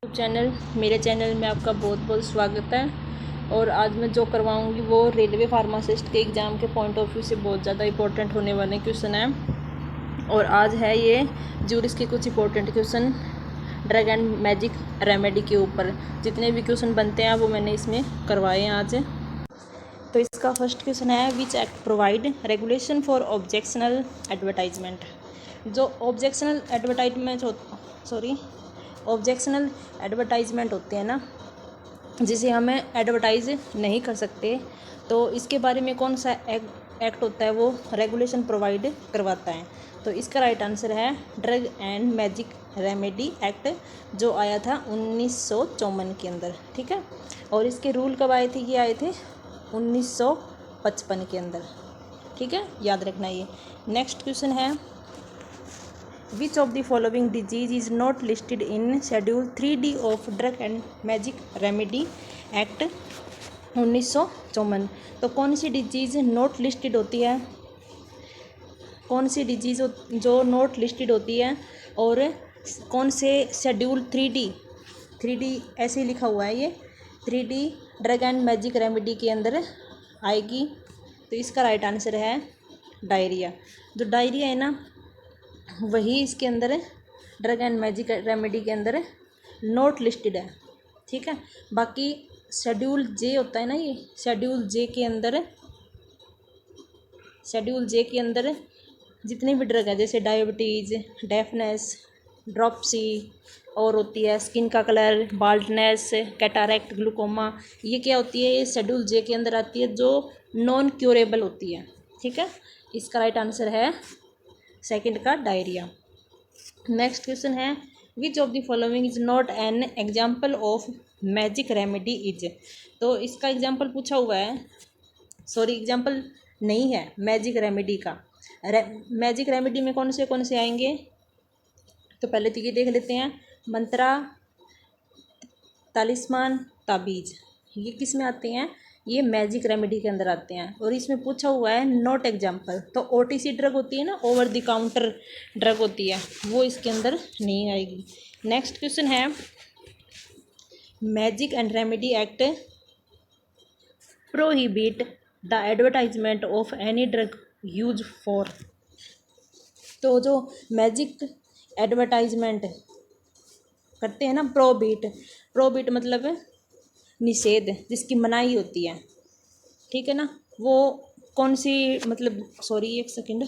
Channel मेरे channel में आपका बहुत बहुत स्वागत है। और आज मैं जो करवाऊंगी वो रेलवे फार्मासिस्ट के एग्ज़ाम के पॉइंट ऑफ व्यू से बहुत ज़्यादा इंपॉर्टेंट होने वाले क्वेश्चन हैं। और आज है ये ज्यूरिस के कुछ important question drug and magic remedy के ऊपर। जितने भी क्वेश्चन बनते हैं वो मैंने इसमें करवाए हैं आज। तो इसका फर्स्ट क्वेश्चन है, which act provide regulation for objectional advertisement. जो ऑब्जेक्शनल एडवर्टाइजमेंट होते हैं ना, जिसे हमें एडवर्टाइज नहीं कर सकते, तो इसके बारे में कौन सा एक्ट होता है वो रेगुलेशन प्रोवाइड करवाता है। तो इसका राइट आंसर है drug and magic remedy act, जो आया था 1954 के अंदर। ठीक है, और इसके रूल कब आए थे? ये आए थे 1955 के अंदर। ठीक है, याद रखना ये। नेक्स्ट क्वेश्चन है, Which of the following disease is not listed in Schedule 3D of Drug and Magic Remedy Act 1954। तो कौन सी डिजीज़ नोट लिस्टेड होती है, कौन सी डिजीज़ जो नोट लिस्टेड होती है, और कौन से शेड्यूल 3D ऐसे ही लिखा हुआ है, ये 3D drug and magic remedy के अंदर आएगी। तो इसका राइट आंसर है डायरिया। जो डायरिया है ना, वही इसके अंदर ड्रग एंड मैजिक रेमेडी के अंदर नोट लिस्टेड है। ठीक है, बाकी शेड्यूल जे होता है ना, ये शेड्यूल जे के अंदर जितने भी ड्रग है, जैसे डायबिटीज़, डेफनेस, ड्रॉपसी, और होती है स्किन का कलर, बाल्डनेस, कैटारैक्ट, ग्लूकोमा, ये क्या होती है? ये शेड्यूल जे के अंदर आती है, जो नॉन क्योरेबल होती है। ठीक है, इसका राइट आंसर है सेकंड का डायरिया। नेक्स्ट क्वेश्चन है, which of the following is not an example of magic remedy is. तो इसका एग्जाम्पल पूछा हुआ है, एग्जाम्पल नहीं है मैजिक रेमेडी का। मैजिक रेमेडी में कौन से आएंगे? तो पहले तो ये देख लेते हैं, मंत्रा, तालिस्मान, ताबीज, ये किस में आते हैं? ये मैजिक रेमेडी के अंदर आते हैं। और इसमें पूछा हुआ है नॉट एग्जाम्पल, तो ओटीसी ड्रग होती है ना, ओवर द काउंटर ड्रग होती है, वो इसके अंदर नहीं आएगी। नेक्स्ट क्वेश्चन है, magic and remedy act prohibit the advertisement of any drug use for. तो जो मैजिक एडवर्टाइजमेंट करते हैं ना, प्रोहिबिट मतलब निषेध, जिसकी मनाही होती है। ठीक है ना, वो कौन सी, मतलब एक सेकेंड।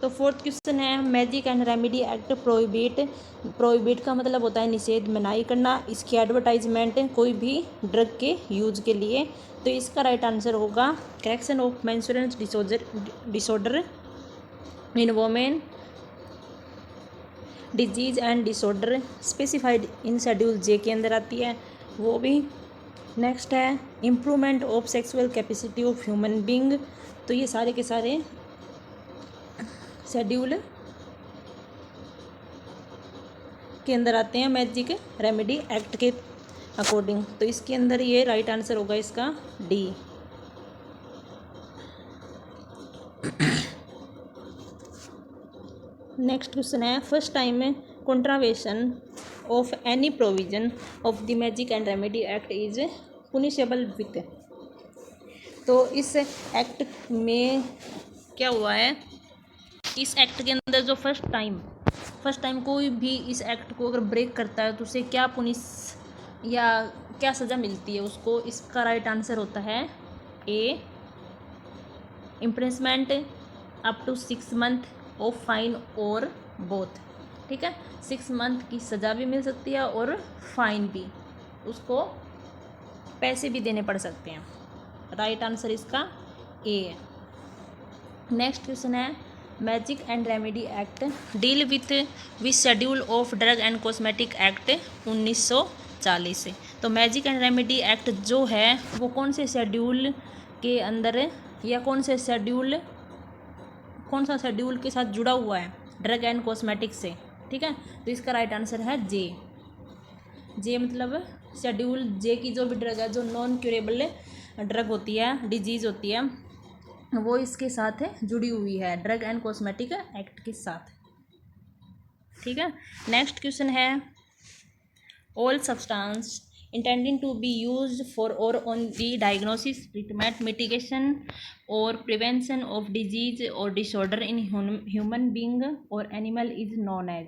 तो फोर्थ क्वेश्चन है, magic and remedy act prohibit का मतलब होता है निषेध, मनाही करना, इसकी एडवर्टाइजमेंट कोई भी ड्रग के यूज के लिए। तो इसका राइट आंसर होगा correction of menstrual disorder in women, disease and disorder specified in schedule J के अंदर आती है, वो भी। नेक्स्ट है, improvement of sexual capacity of human being. तो ये सारे के सारे शेड्यूल के अंदर आते हैं मैजिक रेमेडी एक्ट के अकॉर्डिंग। तो इसके अंदर ये राइट आंसर होगा इसका डी। नेक्स्ट क्वेश्चन है, first time contravention of any provision of the magic and remedy act is punishable with. तो इस एक्ट में क्या हुआ है, इस एक्ट के अंदर जो फर्स्ट टाइम कोई भी इस एक्ट को अगर ब्रेक करता है तो उसे क्या पुनिश या क्या सज़ा मिलती है उसको? इसका राइट आंसर होता है A, imprisonment up to 6 month of fine और बोथ। ठीक है, 6 मंथ की सज़ा भी मिल सकती है और फाइन भी, उसको पैसे भी देने पड़ सकते हैं। राइट आंसर इसका ए है। नेक्स्ट क्वेश्चन है, magic and remedy act deal with schedule of drug and cosmetic act 1940। तो मैजिक एंड रेमेडी एक्ट जो है वो कौन से शेड्यूल के अंदर, या कौन सा शेड्यूल के साथ जुड़ा हुआ है? ड्रग एंड कॉस्मेटिक से। ठीक है, तो इसका राइट आंसर है जे मतलब शेड्यूल जे की जो भी ड्रग है, जो नॉन क्यूरेबल ड्रग होती है, डिजीज़ होती है, वो इसके साथ जुड़ी हुई है, ड्रग एंड कॉस्मेटिक एक्ट के साथ। ठीक है, नेक्स्ट क्वेश्चन है, all substance intending to be used for or on the diagnosis, treatment, mitigation or prevention of disease or disorder in human being or animal is known as।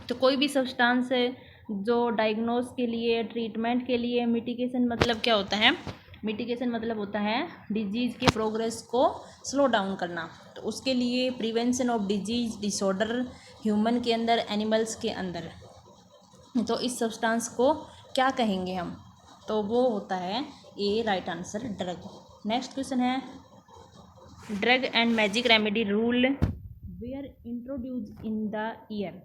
तो कोई भी substance है जो डायग्नोस के लिए, treatment के लिए, मिटिगेशन मतलब क्या होता है, मिटिगेशन मतलब होता है डिजीज़ के प्रोग्रेस को स्लो डाउन करना, तो उसके लिए prevention of disease disorder human के अंदर, एनिमल्स के अंदर, तो इस सब्सटेंस को क्या कहेंगे हम, तो वो होता है A right answer drug. Next question है drug and magic remedy rule were introduce in the year.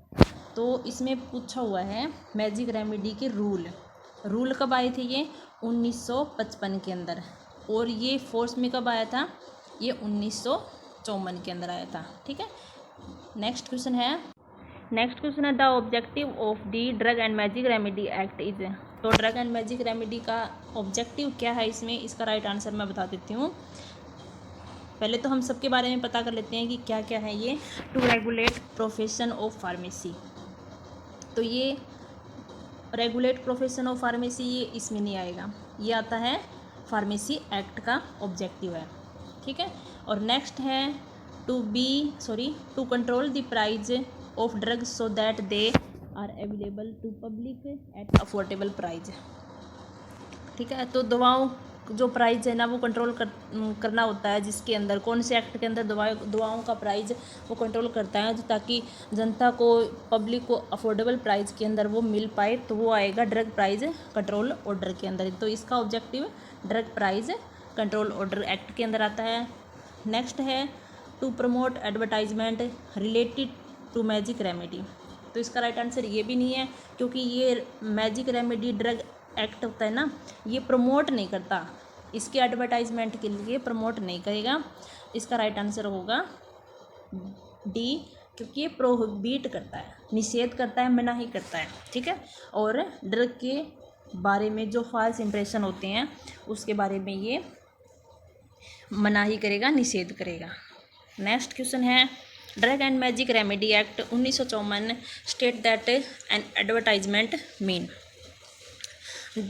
तो इसमें पूछा हुआ है मैजिक रेमेडी के रूल कब आए थे, ये 1955 के अंदर, और ये फोर्स में कब आया था, ये 1954 के अंदर आया था। ठीक है, नेक्स्ट क्वेश्चन है the objective of the drug and magic remedy act is. तो ड्रग एंड मैजिक रेमेडी का ऑब्जेक्टिव क्या है इसमें, इसका राइट आंसर मैं बता देती हूँ। पहले तो हम सबके बारे में पता कर लेते हैं कि क्या क्या है ये। To regulate profession of pharmacy, तो ये रेगुलेट प्रोफेशन ऑफ फार्मेसी ये इसमें नहीं आएगा, ये आता है फार्मेसी एक्ट का ऑब्जेक्टिव है। ठीक है, और नेक्स्ट है to control the price of drugs so that they are available to public at affordable price. ठीक है, तो दवाओं जो प्राइस है ना वो कंट्रोल करना होता है, जिसके अंदर कौन से एक्ट के अंदर दवाओं का प्राइस वो कंट्रोल करता है, ताकि जनता को, पब्लिक को अफोर्डेबल प्राइस के अंदर वो मिल पाए, तो वो आएगा ड्रग प्राइस कंट्रोल ऑर्डर के अंदर। तो इसका objective drug price control order act के अंदर आता है। नेक्स्ट है to promote advertisement related to magic remedy. तो इसका राइट आंसर ये भी नहीं है, क्योंकि ये मैजिक रेमेडी ड्रग एक्ट होता है ना, ये प्रमोट नहीं करता, इसके एडवर्टाइजमेंट के लिए प्रमोट नहीं करेगा। इसका राइट आंसर होगा डी, क्योंकि ये प्रोहिबिट करता है, निषेध करता है, मनाही करता है। ठीक है, और ड्रग के बारे में जो फॉल्स इंप्रेशन होते हैं उसके बारे में ये मनाही करेगा, निषेध करेगा। नेक्स्ट क्वेश्चन है drug and magic remedy act 1954 state that an advertisement mean. तो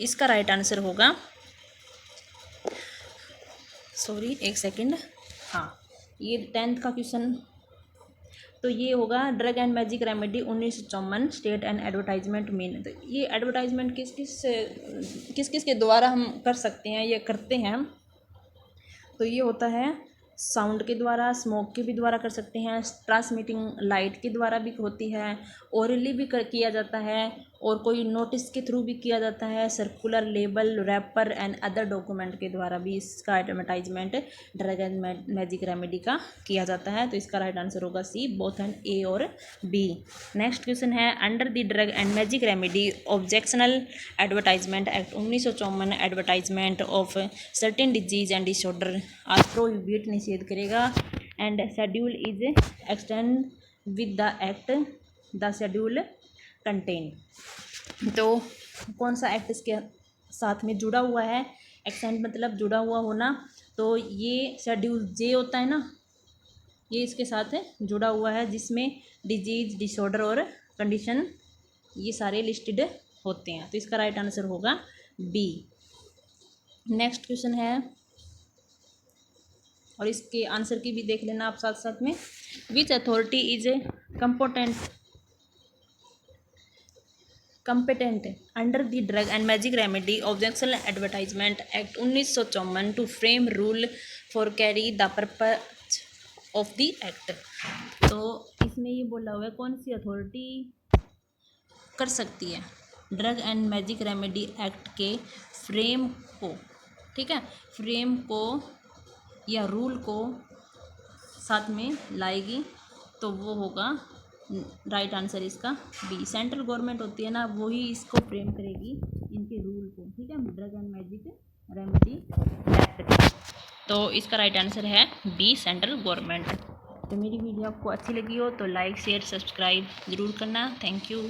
इसका राइट आंसर होगा, एक सेकंड, हाँ ये 10th का क्वेश्चन, तो ये होगा drug and magic remedy 1954 state and advertisement mean. तो ये एडवर्टाइजमेंट किस के द्वारा हम कर सकते हैं, ये करते हैं, तो ये होता है साउंड के द्वारा, स्मोक के भी द्वारा कर सकते हैं, ट्रांसमिटिंग लाइट के द्वारा भी होती है, ओरली भी किया जाता है, और कोई नोटिस के थ्रू भी किया जाता है, circular, label, wrapper and other document के द्वारा भी इसका advertisement drug and magic remedy का किया जाता है। तो इसका राइट आंसर होगा सी, बोथ एंड ए और बी। नेक्स्ट क्वेश्चन है under the drug and magic remedy objectional advertisement act 1954 advertisement of certain disease and disorder are prohibit, निषेध करेगा, and schedule is extend with the act the schedule contain. तो कौन सा act इसके साथ में जुड़ा हुआ है, एक्सटेंड मतलब जुड़ा हुआ होना, तो ये शेड्यूल जे होता है ना, ये इसके साथ जुड़ा हुआ है, जिसमें डिजीज, डिसऑर्डर और कंडीशन ये सारे लिस्टेड होते हैं। तो इसका राइट आंसर होगा बी। नेक्स्ट क्वेश्चन है, और इसके आंसर की भी देख लेना आप साथ साथ में। Which authority is competent under the drug and magic remedy objection advertisement act 1954 to frame rule for carry the purpose of the act। तो इसमें ये बोला हुआ है कौन सी अथॉरिटी कर सकती है drug and magic remedy act के फ्रेम को, ठीक है, फ्रेम को या रूल को साथ में लाएगी, तो वो होगा राइट आंसर इसका बी। सेंट्रल गवर्नमेंट होती है ना, वही इसको फ्रेम करेगी, इनके रूल को, ठीक है, drug and magic remedy act. तो इसका राइट आंसर है बी, सेंट्रल गवर्नमेंट। तो मेरी वीडियो आपको अच्छी लगी हो तो लाइक, शेयर, सब्सक्राइब ज़रूर करना। Thank you.